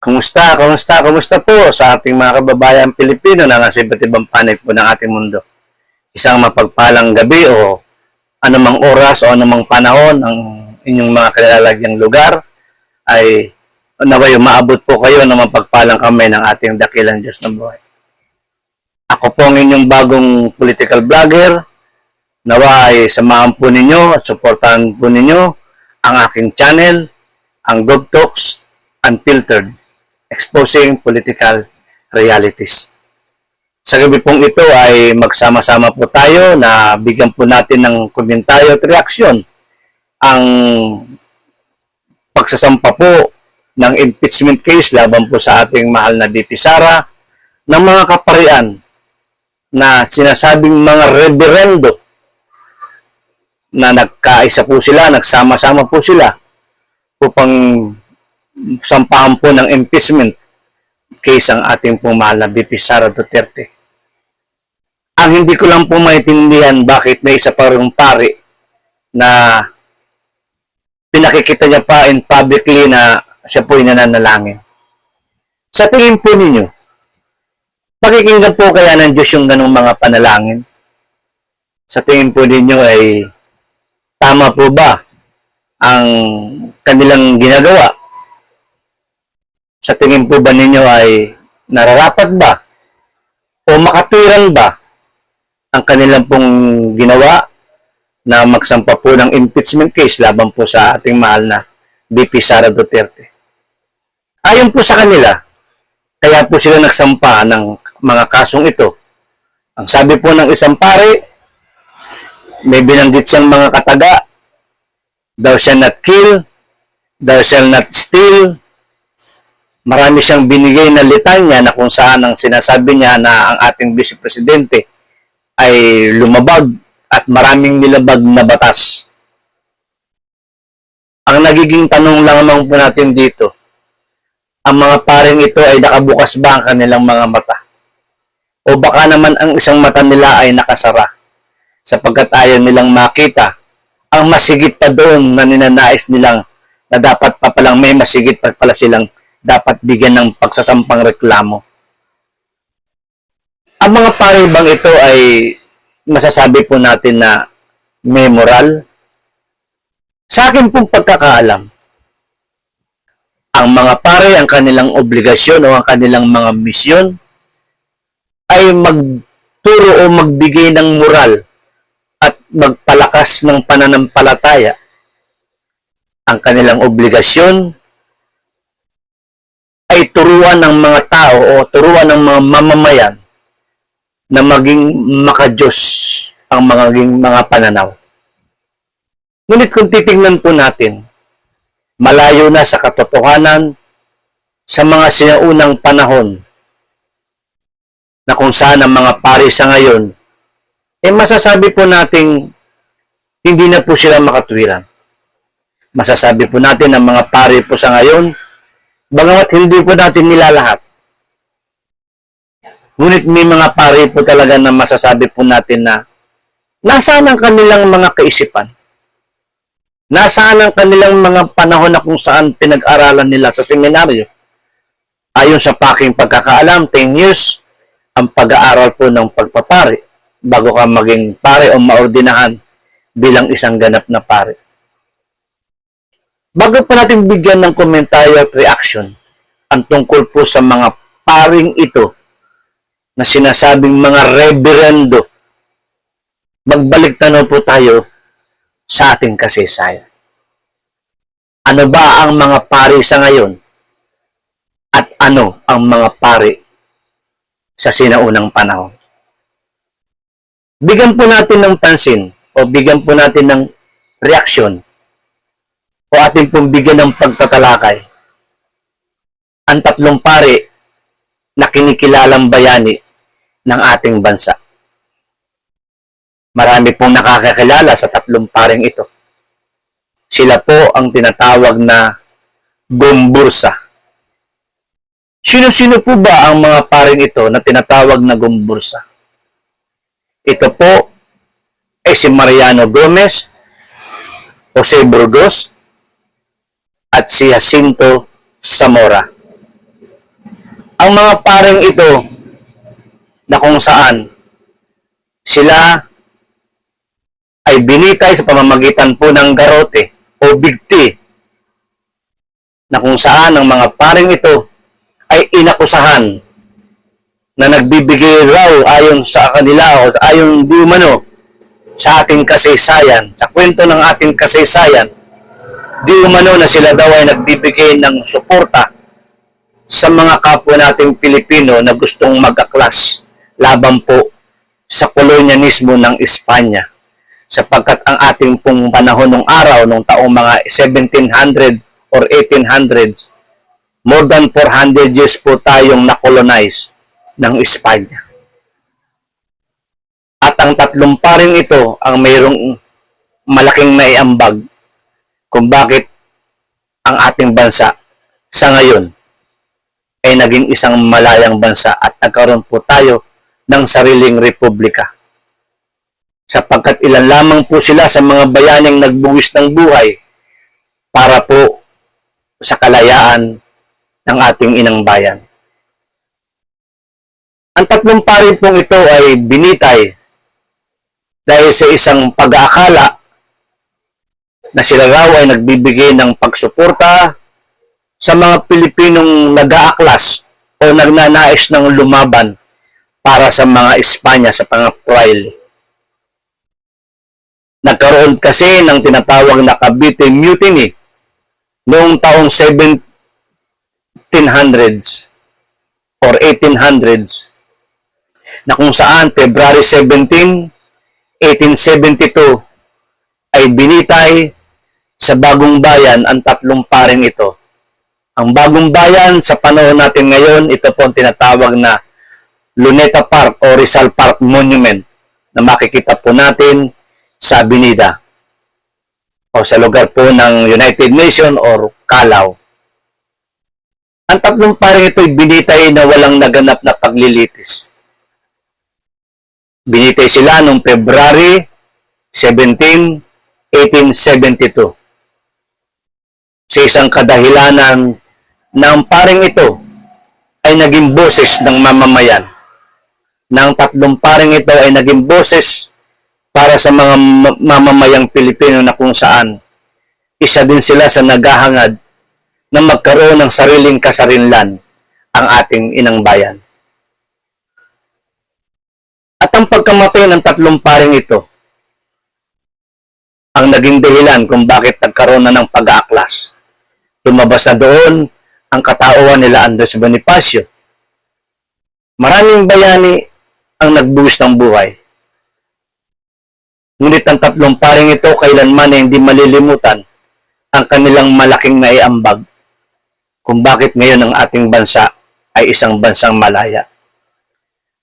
Kumusta? Kumusta po sa ating mga kababayan Pilipino na nasa iba't ibang panig po ng ating mundo? Isang mapagpalang gabi o anumang oras o anumang panahon ang inyong mga kilalagyang lugar ay naway maabot po kayo ng mapagpalang kamay ng ating dakilang Diyos na buhay. Ako po ang inyong bagong political vlogger. Naway samahan po ninyo at suportahan po ninyo ang aking channel, ang Gov Talks Unfiltered, exposing political realities. Sa gabi pong ito ay magsama-sama po tayo na bigyan po natin ng komentaryo at reaksyon ang pagsasampa po ng impeachment case laban po sa ating mahal na VP Sara ng mga kaparian na sinasabing mga reverendo na nagkaisa po sila, nagsama-sama po sila upang sampahan po ng impeachment case ang ating pong mahal na VP Sara Duterte. Ang hindi ko lang po maintindihan bakit may isa pa rin pari na pinakikita niya pa in publicly na siya po ay nananalangin. Sa tingin po ninyo, pakikinggan po kaya ng Diyos yung ganong mga panalangin? Sa tingin po ninyo ay tama po ba ang kanilang ginagawa? Sa tingin po ba ninyo ay nararapat ba o makatwiran ba ang kanilang pong ginawa na magsampa po ng impeachment case laban po sa ating mahal na VP Sara Duterte? Ayon po sa kanila, kaya po sila nagsampa ng mga kasong ito. Ang sabi po ng isang pare, may binanggit siyang mga kataga, thou shall not kill, thou shall not steal. Marami siyang binigay na litanya na kung saan ang sinasabi niya na ang ating Vice Presidente ay lumabag at maraming nilabag na batas. Ang nagiging tanong lang naman po natin dito, ang mga paring ito ay nakabukas ba ang kanilang mga mata? O baka naman ang isang mata nila ay nakasara sapagkat ayaw nilang makita ang masigit pa doon na ninanais nilang na dapat pa palang may masigit pa pala silang dapat bigyan ng pagsasampang reklamo. Ang mga pare bang ito ay masasabi po natin na may moral? Sa akin pong pagkakaalam, ang mga pare, ang kanilang obligasyon o ang kanilang mga misyon ay magturo o magbigay ng moral at magpalakas ng pananampalataya. Ang kanilang obligasyon ay turuan ng mga tao o turuan ng mga mamamayan na maging makadiyos ang mga pananaw. Ngunit kung titingnan po natin, malayo na sa katotohanan sa mga sinaunang panahon na kung saan ang mga pari sa ngayon, masasabi po nating hindi na po sila makatwiran. Masasabi po natin ang mga pari po sa ngayon, bagamat hindi po natin nilalahat. Ngunit may mga pari po talaga na masasabi po natin na nasaan ang kanilang mga kaisipan? Nasaan ang kanilang mga panahon na kung saan pinag-aralan nila sa seminaryo? Ayon sa aking pagkakaalam, 10 years ang pag-aaral po ng pagpapari bago ka maging pare o maordinahan bilang isang ganap na pare. Bago pa natin bigyan ng komentaryo at reaction ang tungkol po sa mga paring ito na sinasabing mga reverendo, magbalik tanaw po tayo sa ating kasaysayan. Ano ba ang mga pari sa ngayon? At ano ang mga pari sa sinaunang panahon? Bigyan po natin ng pansin o bigyan po natin ng reaksyon o ating pong bigyan ng pagtatalakay ang tatlong pari na kinikilalang bayani ng ating bansa. Marami pong nakakakilala sa tatlong paring ito. Sila po ang tinatawag na gumbursa. Sino-sino po ba ang mga paring ito na tinatawag na gumbursa? Ito po ay si Mariano Gomez, Jose Burgos, at si Jacinto Zamora. Ang mga paring ito na kung saan sila ay binitay sa pamamagitan po ng garote o bigti, na kung saan ang mga paring ito ay inakusahan na nagbibigay raw ayon sa kanila o ayon di umano sa ating kasaysayan, sa kwento ng ating kasaysayan, di umano na sila daw ay nagbibigay ng suporta sa mga kapwa nating Pilipino na gustong mag-aklas laban po sa kolonyalismo ng Espanya. Sapagkat ang ating pong panahon ng araw, nung taong mga 1700 or 1800s, more than 400 years po tayong nakolonize ng Espanya. At ang tatlong paring ito ang mayroong malaking naiambag kung bakit ang ating bansa sa ngayon ay naging isang malayang bansa at nagkaroon po tayo ng sariling republika. Sapagkat ilan lamang po sila sa mga bayaning nagbuwis ng buhay para po sa kalayaan ng ating inang bayan. Ang tatlong pari pong ito ay binitay dahil sa isang pag-aakala na sila raw ay nagbibigay ng pagsuporta sa mga Pilipinong nag-aaklas o nagnanais ng lumaban para sa mga Espanya sa pangaprail. Nagkaroon kasi ng tinatawag na Cavite Mutiny noong taong 1700s or 1800s, na kung saan February 17, 1872 ay binitay sa Bagong Bayan ang tatlong paring ito. Ang Bagong Bayan sa panahon natin ngayon, ito po ang tinatawag na Luneta Park o Rizal Park Monument na makikita po natin sa Avenida o sa lugar po ng United Nations or Callao. Ang tatlong paring ito ay binitay na walang naganap na paglilitis. Binitay sila noong February 17, 1872. Sa isang kadahilanan ng paring ito ay naging boses ng mamamayan. Nang tatlong paring ito ay naging boses para sa mga mamamayang Pilipino na kung saan isa din sila sa naghahangad na magkaroon ng sariling kasarinlan ang ating inang bayan. At ang pagkamatay ng tatlong paring ito ang naging dahilan kung bakit nagkaroon na ng pag-aaklas. Lumabas na doon ang katauhan nila Andres Bonifacio. Maraming bayani ang nagbuwis ng buhay. Ngunit ang tatlong paring ito kailanman ay hindi malilimutan ang kanilang malaking naiambag kung bakit ngayon ang ating bansa ay isang bansang malaya.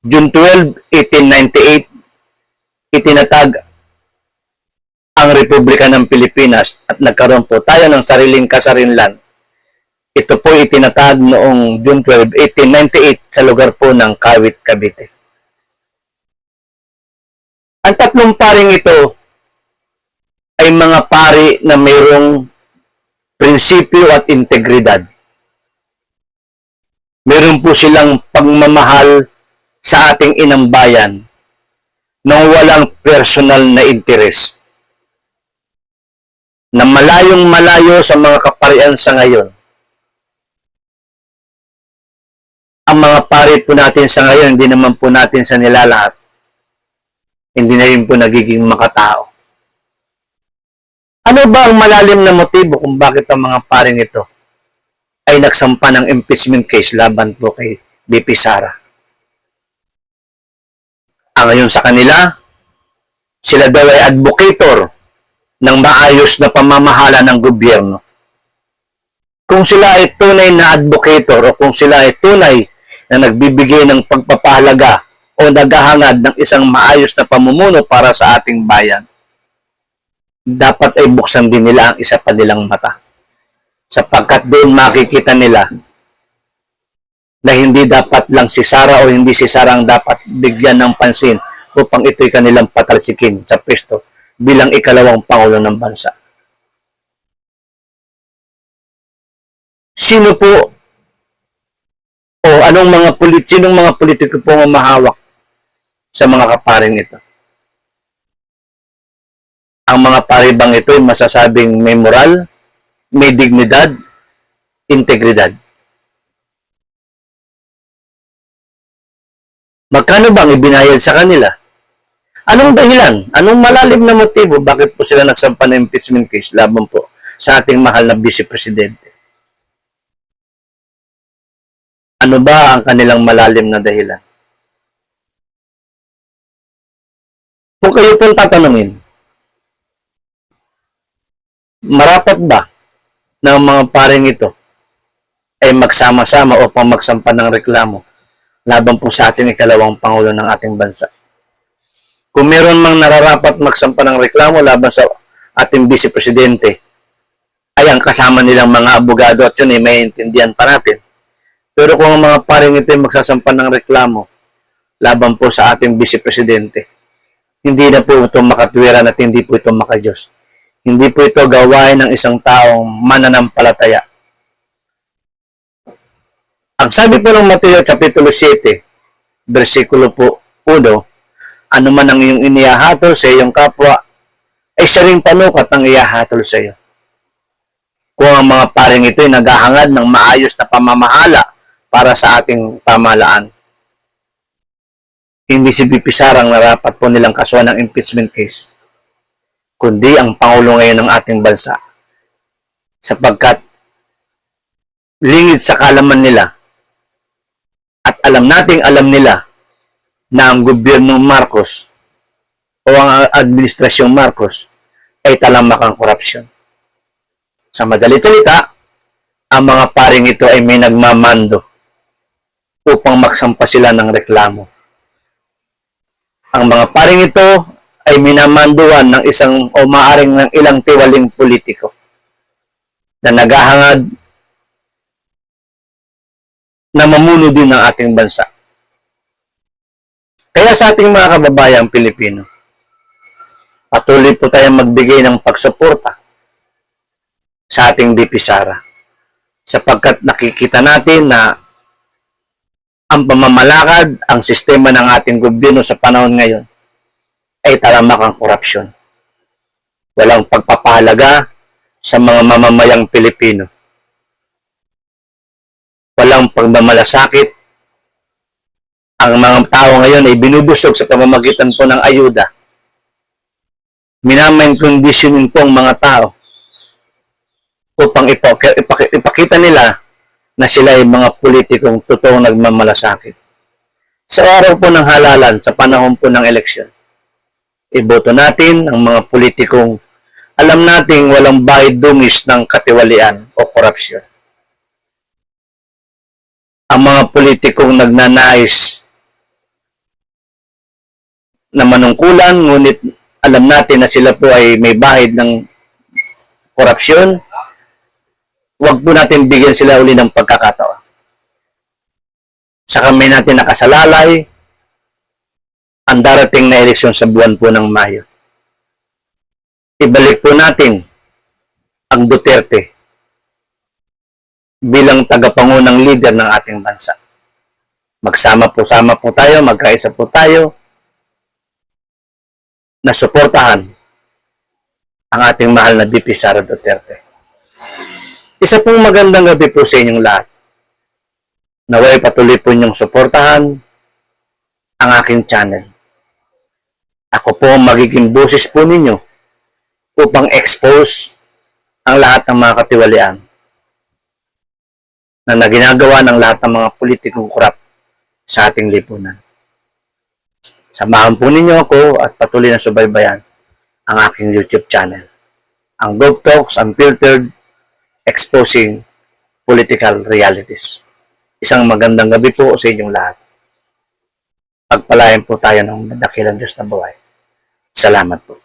June 12, 1898, itinatag ang Republika ng Pilipinas at nagkaroon po tayo ng sariling kasarinlan. Ito po itinatag noong June 12, 1898 sa lugar po ng Kawit, Cavite. Ang tatlong paring ito ay mga pari na mayroong prinsipyo at integridad. Meron po silang pagmamahal sa ating inang bayan nang walang personal na interest. Na malayong malayo sa mga kaparian sa ngayon. Ang mga pari po natin sa ngayon, hindi naman po natin sa nilalahat. Hindi na rin po nagiging makatao. Ano ba ang malalim na motibo kung bakit ang mga paring ito ay nagsampa ng impeachment case laban po kay BP Sara? Ang ayon sa kanila, sila daw ay advocator ng maayos na pamamahala ng gobyerno. Kung sila ay tunay na advocator o kung sila ay tunay na nagbibigay ng pagpapahalaga o naghahangad ng isang maayos na pamumuno para sa ating bayan, dapat ay buksan din nila ang isa pa nilang mata. Sapagkat doon makikita nila na hindi dapat lang si Sara o hindi si Sara ang dapat bigyan ng pansin upang ito'y kanilang patalsikin sa pwesto bilang ikalawang Pangulo ng bansa. Sino po o sinong mga politiko po ang mahawak sa mga kaparing ito? Ang mga pari bang ito ay masasabing may moral, may dignidad, integridad? Magkano bang ibinayad sa kanila? Anong dahilan? Anong malalim na motibo? Bakit po sila nagsampa ng impeachment case laban po sa ating mahal na Vice Presidente? Ano ba ang kanilang malalim na dahilan? Kung kayo pong tatanungin, marapat ba na ang mga paring ito ay magsama-sama upang magsampa ng reklamo laban po sa ating ikalawang Pangulo ng ating bansa? Kung meron mang nararapat magsampa ng reklamo laban sa ating Vice Presidente, ay ang kasama nilang mga abogado at yun ay maiintindihan pa natin. Pero kung ang mga paring ito ay magsasampa ng reklamo laban po sa ating Vice Presidente, hindi na po ito makatwiran at hindi po ito makadiyos. Hindi po ito gawain ng isang taong mananampalataya. Ang sabi po ng Mateo Kapitulo 7, versikulo po 1, ano man ang iyong inihahatol sa iyong kapwa, ay siya ring panukat ang ihahatol sa iyo. Kung ang mga paring ito ay naghahangad ng maayos na pamamahala para sa ating pamahalaan, hindi si VP Sara ang narapat po nilang kasuhan ng impeachment case, kundi ang Pangulo ngayon ng ating bansa. Sapagkat lingid sa kalaman nila at alam nila na ang gobyernong Marcos o ang administrasyong Marcos ay talamakang korupsyon. Sa madalit salita, ang mga paring ito ay may nagmamando upang magsampa sila ng reklamo. Ang mga paring ito ay minamanduan ng isang o maaring ng ilang tiwaling politiko na naghahangad na mamuno din ng ating bansa. Kaya sa ating mga kababayang Pilipino, patuloy po tayong magbigay ng pagsuporta sa ating VP Sara sapagkat nakikita natin na ang pamamalakad, ang sistema ng ating gobyerno sa panahon ngayon ay talamak ang korupsyon. Walang pagpapahalaga sa mga mamamayang Pilipino. Walang pagmamalasakit. Ang mga tao ngayon ay binubusog sa pamamagitan po ng ayuda. Minamain conditioning po ang mga tao upang ipakita nila na sila ay mga politikong totoong nagmamalasakit. Sa araw po ng halalan, sa panahon po ng eleksyon, iboto natin ang mga politikong alam nating walang bahid dungis ng katiwalian o korupsyon. Ang mga politikong nagnanais na manungkulan, ngunit alam natin na sila po ay may bahid ng korupsyon, huwag po natin bigyan sila uli ng pagkakataon. Sa kamay natin nakasalalay ang darating na eleksyon sa buwan po ng Mayo. Ibalik po natin ang Duterte bilang tagapangunang leader ng ating bansa. Magsama po tayo, magkaisa po tayo na suportahan ang ating mahal na VP Sara Duterte. Isa pong magandang gabi po sa inyong lahat. Naway patuloy po inyong suportahan ang aking channel. Ako po magiging boses po ninyo upang expose ang lahat ng mga katiwalian na ginagawa ng lahat ng mga politikong korap sa ating lipunan. Samahan po ninyo ako at patuloy na subaybayan ang aking YouTube channel. Ang Gov Talks Unfiltered, Exposing Political Realities. Isang magandang gabi po sa inyong lahat. Pagpalain po tayo ng dakilang Diyos na buhay. Salamat po.